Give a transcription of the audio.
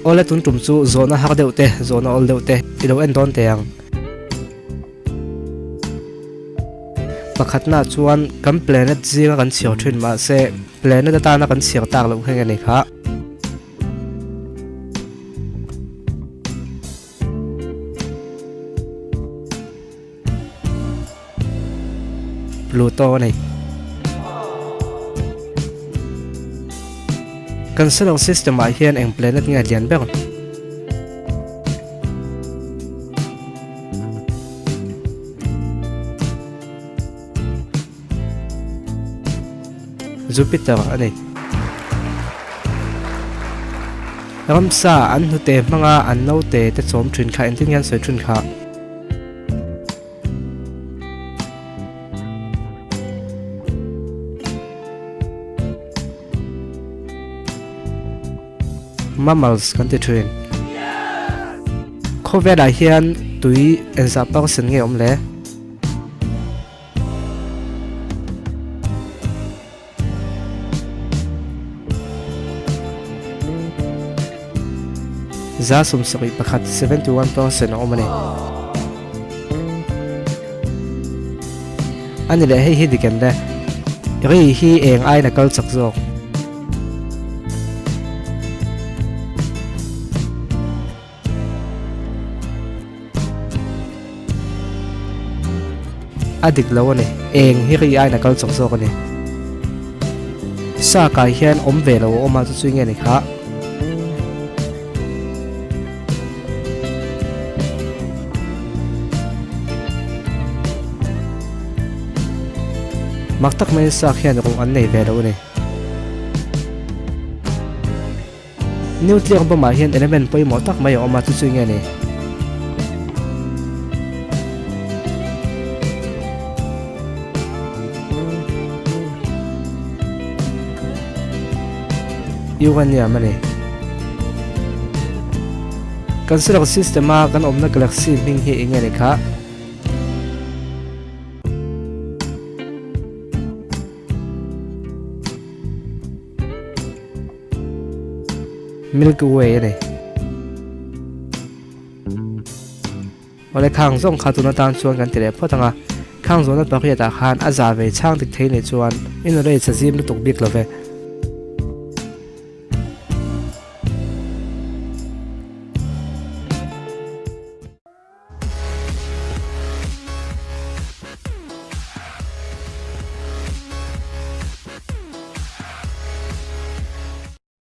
ole tun tum chu zona hak deuh te zona ol deuh te ilo en don te ang pakhatna chuan kan planet zinga kan chiaw thin ma se planet atana kan chiang tak lo heng ani kha Pluto này kan solar system a hian eng planet nge lian bek Jupiter ani ramsa an hu te manga an no te chom thin kha enting yan soi thin kha mammals kan ti thrin khovet a hian tui en sa par sen nge om le za sum sari pakhat 71% om ani ani le hi diken le ri hi eng ai na kal chak jok adik lo ani eng hi ri ai na kal chak jok ani sa kai hian om ve lo oma chu chui nge ni kha maktak mai sa khian ro an nei ve lo ni nuclear bomb a hian element poi mo tak mai oma chu chui nge ni uranium ani kan solar system a kan omna galaxy ming hi enge ni kha Milky Way này ole khang zong kha tuna tan chuan kan tile photanga khang zona pakhiata khan aza ve chang dik thein chuan in rei chajim lu tuk bik love